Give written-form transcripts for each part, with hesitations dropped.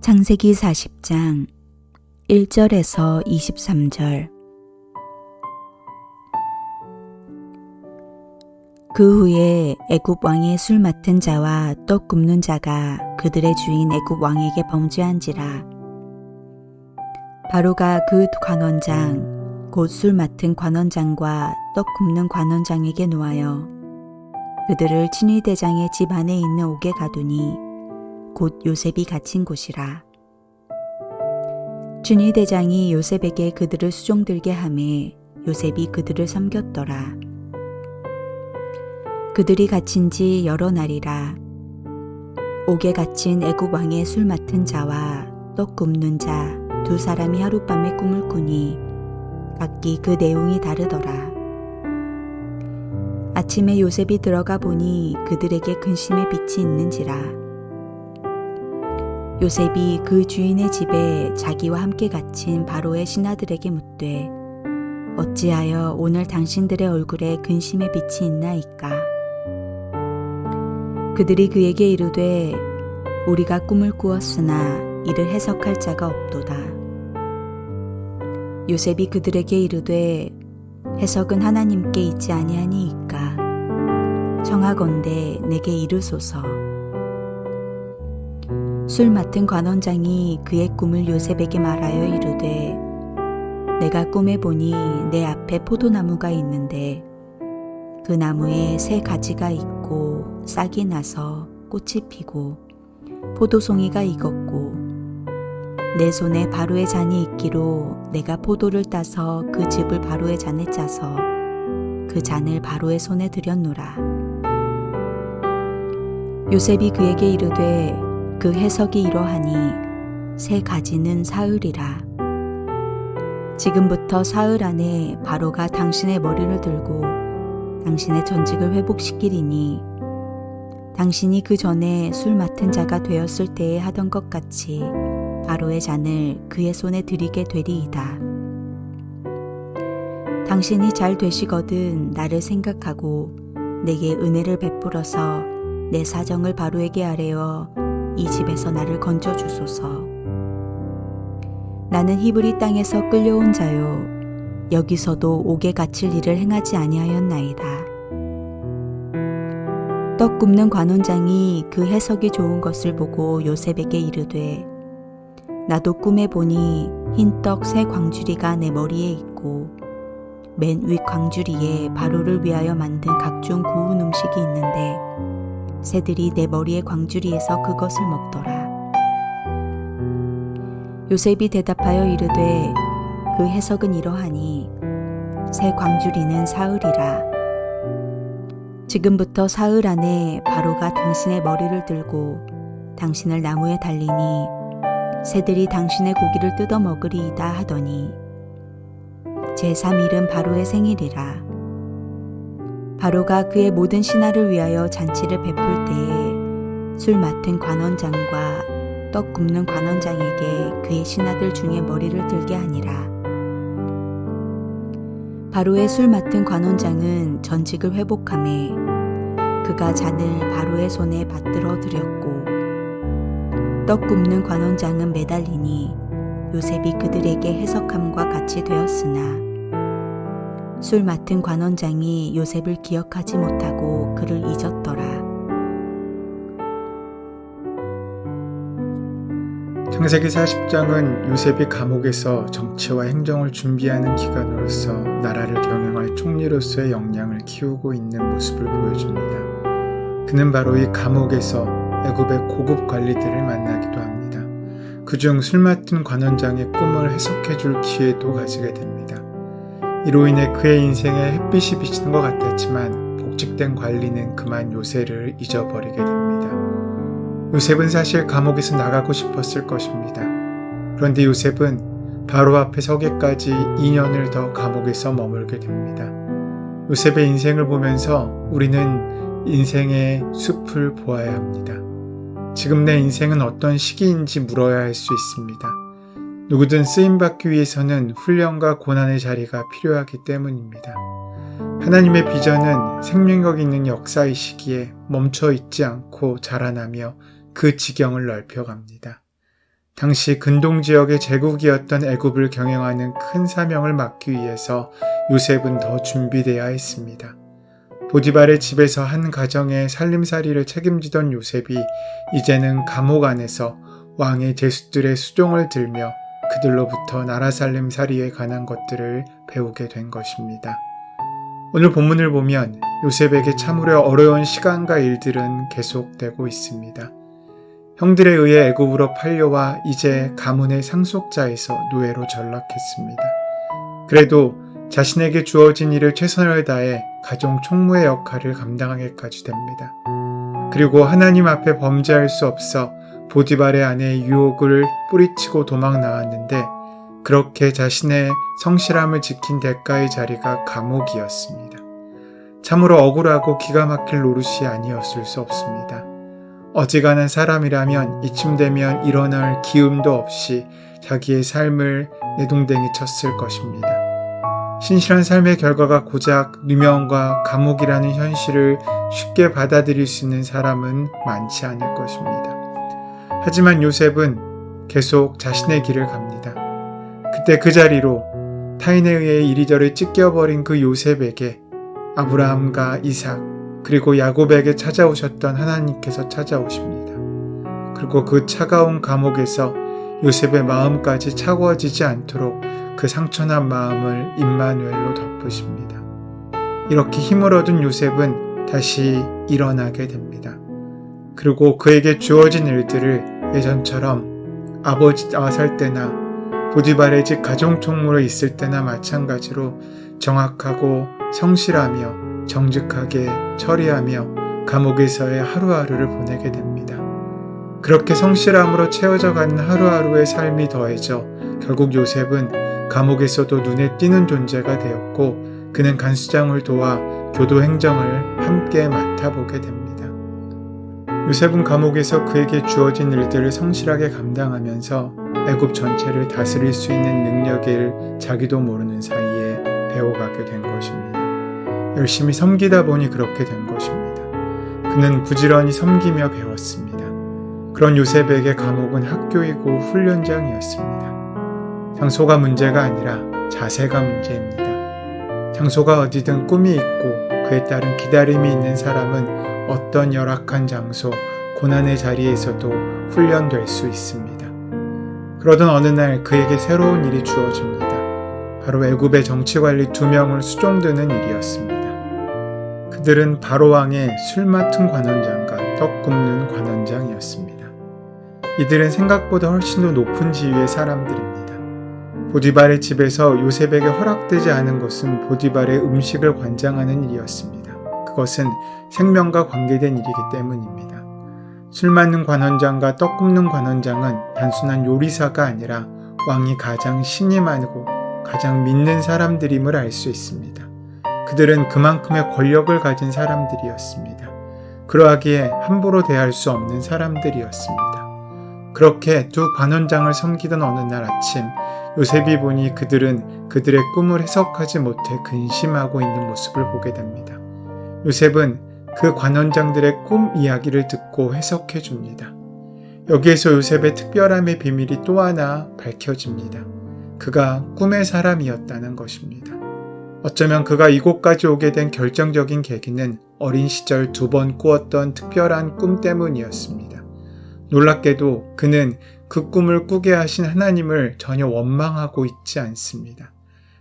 창세기 40장 1절에서 23절. 그 후에 애굽 왕의 술 맡은 자와 떡 굽는 자가 그들의 주인 애굽 왕에게 범죄한지라. 바로가 그 관원장 곧 술 맡은 관원장과 떡 굽는 관원장에게 노하여 그들을 친위대장의 집 안에 있는 옥에 가두니 곧 요셉이 갇힌 곳이라. 친위대장이 요셉에게 그들을 수종들게 하매 요셉이 그들을 섬겼더라. 그들이 갇힌 지 여러 날이라. 옥에 갇힌 애굽 왕의 술 맡은 자와 떡 굽는 자 두 사람이 하룻밤에 꿈을 꾸니 각기 그 내용이 다르더라. 아침에 요셉이 들어가 보니 그들에게 근심의 빛이 있는지라. 요셉이 그 주인의 집에 자기와 함께 갇힌 바로의 신하들에게 묻되 어찌하여 오늘 당신들의 얼굴에 근심의 빛이 있나이까? 그들이 그에게 이르되 우리가 꿈을 꾸었으나 이를 해석할 자가 없도다. 요셉이 그들에게 이르되 해석은 하나님께 있지 아니하니이까 청하건대 내게 이르소서. 술 맡은 관원장이 그의 꿈을 요셉에게 말하여 이르되 내가 꿈에 보니 내 앞에 포도나무가 있는데 그 나무에 새 가지가 있고 싹이 나서 꽃이 피고 포도송이가 익었고 내 손에 바로의 잔이 있기로 내가 포도를 따서 그 즙을 바로의 잔에 짜서 그 잔을 바로의 손에 들였노라. 요셉이 그에게 이르되 그 해석이 이러하니 새 가지는 사흘이라. 지금부터 사흘 안에 바로가 당신의 머리를 들고 당신의 전직을 회복시키리니 당신이 그 전에 술 맡은 자가 되었을 때에 하던 것 같이 바로의 잔을 그의 손에 드리게 되리이다. 당신이 잘 되시거든 나를 생각하고 내게 은혜를 베풀어서 내 사정을 바로에게 아뢰어 이 집에서 나를 건져 주소서. 나는 히브리 땅에서 끌려온 자요 여기서도 옥에 갇힐 일을 행하지 아니하였나이다. 떡 굽는 관원장이 그 해석이 좋은 것을 보고 요셉에게 이르되 나도 꿈에 보니 흰떡 새 광주리가 내 머리에 있고 맨 윗 광주리에 바로를 위하여 만든 각종 구운 음식이 있는데 새들이 내 머리의 광주리에서 그것을 먹더라. 요셉이 대답하여 이르되 그 해석은 이러하니 새 광주리는 사흘이라. 지금부터 사흘 안에 바로가 당신의 머리를 들고 당신을 나무에 달리니 새들이 당신의 고기를 뜯어 먹으리이다 하더니 제3일은 바로의 생일이라. 바로가 그의 모든 신하를 위하여 잔치를 베풀 때에 술 맡은 관원장과 떡 굽는 관원장에게 그의 신하들 중에 머리를 들게 하니라. 바로의 술 맡은 관원장은 전직을 회복하매 그가 잔을 바로의 손에 받들어 드렸고 떡 굽는 관원장은 매달리니 요셉이 그들에게 해석함과 같이 되었으나 술 맡은 관원장이 요셉을 기억하지 못하고 그를 잊었더라. 창세기 40장은 요셉이 감옥에서 정치와 행정을 준비하는 기관으로서 나라를 경영할 총리로서의 역량을 키우고 있는 모습을 보여줍니다. 그는 바로 이 감옥에서 애굽의 고급 관리들을 만나기도 합니다. 그중 술 맡은 관원장의 꿈을 해석해 줄 기회도 가지게 됩니다. 이로 인해 그의 인생에 햇빛이 비치는 것 같았지만 복직된 관리는 그만 요셉을 잊어버리게 됩니다. 요셉은 사실 감옥에서 나가고 싶었을 것입니다. 그런데 요셉은 바로 앞에 서기까지 2년을 더 감옥에서 머물게 됩니다. 요셉의 인생을 보면서 우리는 인생의 숲을 보아야 합니다. 지금 내 인생은 어떤 시기인지 물어야 할 수 있습니다. 누구든 쓰임받기 위해서는 훈련과 고난의 자리가 필요하기 때문입니다. 하나님의 비전은 생명력 있는 역사의 시기에 멈춰 있지 않고 자라나며 그 지경을 넓혀갑니다. 당시 근동 지역의 제국이었던 애굽을 경영하는 큰 사명을 맡기 위해서 요셉은 더 준비되어야 했습니다. 보디발의 집에서 한 가정의 살림살이를 책임지던 요셉이 이제는 감옥 안에서 왕의 제수들의 수종을 들며 그들로부터 나라 살림살이에 관한 것들을 배우게 된 것입니다. 오늘 본문을 보면 요셉에게 참으로 어려운 시간과 일들은 계속되고 있습니다. 형들에 의해 애굽으로 팔려와 이제 가문의 상속자에서 노예로 전락했습니다. 그래도 자신에게 주어진 일을 최선을 다해 가정 총무의 역할을 감당하게까지 됩니다. 그리고 하나님 앞에 범죄할 수 없어 보디발의 아내의 유혹을 뿌리치고 도망 나왔는데 그렇게 자신의 성실함을 지킨 대가의 자리가 감옥이었습니다. 참으로 억울하고 기가 막힐 노릇이 아니었을 수 없습니다. 어지간한 사람이라면 이쯤 되면 일어날 기움도 없이 자기의 삶을 내동댕이 쳤을 것입니다. 신실한 삶의 결과가 고작 누명과 감옥이라는 현실을 쉽게 받아들일 수 있는 사람은 많지 않을 것입니다. 하지만 요셉은 계속 자신의 길을 갑니다. 그때 그 자리로 타인에 의해 이리저리 찢겨버린 그 요셉에게 아브라함과 이삭 그리고 야곱에게 찾아오셨던 하나님께서 찾아오십니다. 그리고 그 차가운 감옥에서 요셉의 마음까지 차가워지지 않도록 그 상처난 마음을 임마누엘로 덮으십니다. 이렇게 힘을 얻은 요셉은 다시 일어나게 됩니다. 그리고 그에게 주어진 일들을 예전처럼 아버지와 살 때나 보디발의 집 가정총무로 있을 때나 마찬가지로 정확하고 성실하며 정직하게 처리하며 감옥에서의 하루하루를 보내게 됩니다. 그렇게 성실함으로 채워져 가는 하루하루의 삶이 더해져 결국 요셉은 감옥에서도 눈에 띄는 존재가 되었고 그는 간수장을 도와 교도 행정을 함께 맡아보게 됩니다. 요셉은 감옥에서 그에게 주어진 일들을 성실하게 감당하면서 애굽 전체를 다스릴 수 있는 능력을 자기도 모르는 사이에 배워가게 된 것입니다. 열심히 섬기다 보니 그렇게 된 것입니다. 그는 부지런히 섬기며 배웠습니다. 그런 요셉에게 감옥은 학교이고 훈련장이었습니다. 장소가 문제가 아니라 자세가 문제입니다. 장소가 어디든 꿈이 있고 그에 따른 기다림이 있는 사람은 어떤 열악한 장소, 고난의 자리에서도 훈련될 수 있습니다. 그러던 어느 날 그에게 새로운 일이 주어집니다. 바로 애굽의 정치관리 2명을 수종드는 일이었습니다. 그들은 바로왕의 술 맡은 관원장과 떡 굽는 관원장이었습니다. 이들은 생각보다 훨씬 더 높은 지위의 사람들입니다. 보디발의 집에서 요셉에게 허락되지 않은 것은 보디발의 음식을 관장하는 일이었습니다. 그것은 생명과 관계된 일이기 때문입니다. 술 맡는 관원장과 떡 굽는 관원장은 단순한 요리사가 아니라 왕이 가장 신임하고 가장 믿는 사람들임을 알 수 있습니다. 그들은 그만큼의 권력을 가진 사람들이었습니다. 그러하기에 함부로 대할 수 없는 사람들이었습니다. 그렇게 두 관원장을 섬기던 어느 날 아침 요셉이 보니 그들은 그들의 꿈을 해석하지 못해 근심하고 있는 모습을 보게 됩니다. 요셉은 그 관원장들의 꿈 이야기를 듣고 해석해 줍니다. 여기에서 요셉의 특별함의 비밀이 또 하나 밝혀집니다. 그가 꿈의 사람이었다는 것입니다. 어쩌면 그가 이곳까지 오게 된 결정적인 계기는 어린 시절 2번 꾸었던 특별한 꿈 때문이었습니다. 놀랍게도 그는 그 꿈을 꾸게 하신 하나님을 전혀 원망하고 있지 않습니다.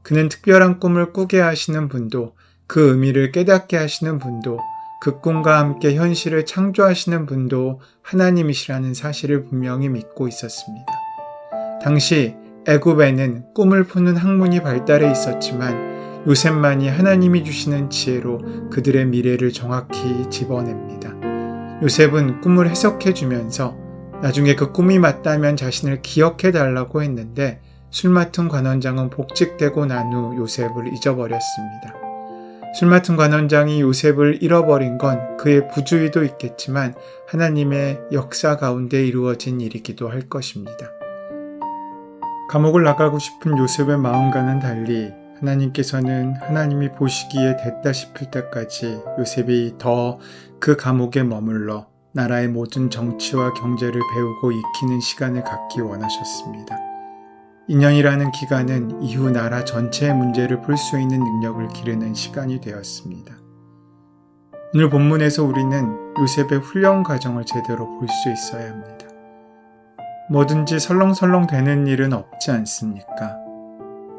그는 특별한 꿈을 꾸게 하시는 분도 그 의미를 깨닫게 하시는 분도 그 꿈과 함께 현실을 창조하시는 분도 하나님이시라는 사실을 분명히 믿고 있었습니다. 당시 애굽에는 꿈을 푸는 학문이 발달해 있었지만 요셉만이 하나님이 주시는 지혜로 그들의 미래를 정확히 집어냅니다. 요셉은 꿈을 해석해 주면서 나중에 그 꿈이 맞다면 자신을 기억해 달라고 했는데 술 맡은 관원장은 복직되고 난 후 요셉을 잊어버렸습니다. 술 맡은 관원장이 요셉을 잃어버린 건 그의 부주의도 있겠지만 하나님의 역사 가운데 이루어진 일이기도 할 것입니다. 감옥을 나가고 싶은 요셉의 마음과는 달리 하나님께서는 하나님이 보시기에 됐다 싶을 때까지 요셉이 더 그 감옥에 머물러 나라의 모든 정치와 경제를 배우고 익히는 시간을 갖기 원하셨습니다. 2년이라는 기간은 이후 나라 전체의 문제를 풀 수 있는 능력을 기르는 시간이 되었습니다. 오늘 본문에서 우리는 요셉의 훈련 과정을 제대로 볼 수 있어야 합니다. 뭐든지 설렁설렁 되는 일은 없지 않습니까?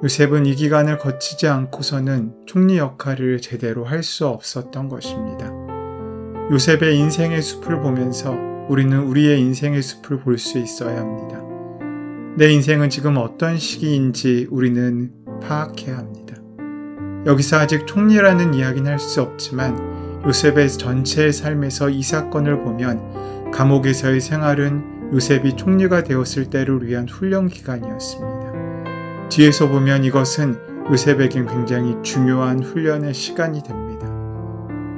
요셉은 이 기간을 거치지 않고서는 총리 역할을 제대로 할 수 없었던 것입니다. 요셉의 인생의 숲을 보면서 우리는 우리의 인생의 숲을 볼 수 있어야 합니다. 내 인생은 지금 어떤 시기인지 우리는 파악해야 합니다. 여기서 아직 총리라는 이야기는 할 수 없지만 요셉의 전체의 삶에서 이 사건을 보면 감옥에서의 생활은 요셉이 총리가 되었을 때를 위한 훈련 기간이었습니다. 뒤에서 보면 이것은 요셉에겐 굉장히 중요한 훈련의 시간이 됩니다.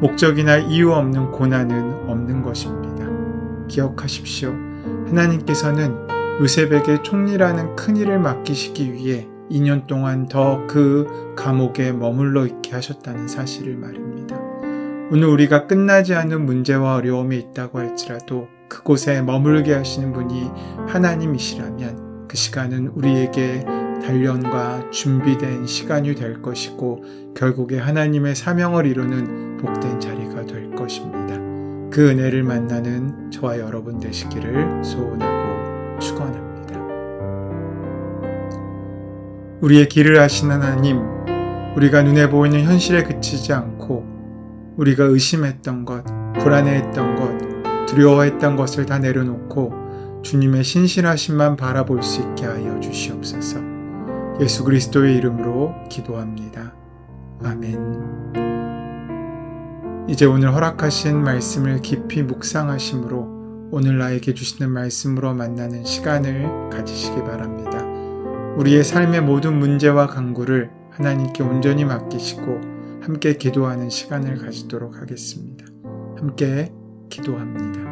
목적이나 이유 없는 고난은 없는 것입니다. 기억하십시오. 하나님께서는 요셉에게 총리라는 큰 일을 맡기시기 위해 2년 동안 더 그 감옥에 머물러 있게 하셨다는 사실을 말입니다. 오늘 우리가 끝나지 않은 문제와 어려움이 있다고 할지라도 그곳에 머물게 하시는 분이 하나님이시라면 그 시간은 우리에게 단련과 준비된 시간이 될 것이고 결국에 하나님의 사명을 이루는 복된 자리가 될 것입니다. 그 은혜를 만나는 저와 여러분 되시기를 소원하고 축원합니다. 우리의 길을 아신 하나님, 우리가 눈에 보이는 현실에 그치지 않고 우리가 의심했던 것, 불안해했던 것, 두려워했던 것을 다 내려놓고 주님의 신실하심만 바라볼 수 있게 하여 주시옵소서. 예수 그리스도의 이름으로 기도합니다. 아멘. 이제 오늘 허락하신 말씀을 깊이 묵상하심으로 오늘 나에게 주시는 말씀으로 만나는 시간을 가지시기 바랍니다. 우리의 삶의 모든 문제와 간구를 하나님께 온전히 맡기시고 함께 기도하는 시간을 가지도록 하겠습니다. 함께 기도합니다.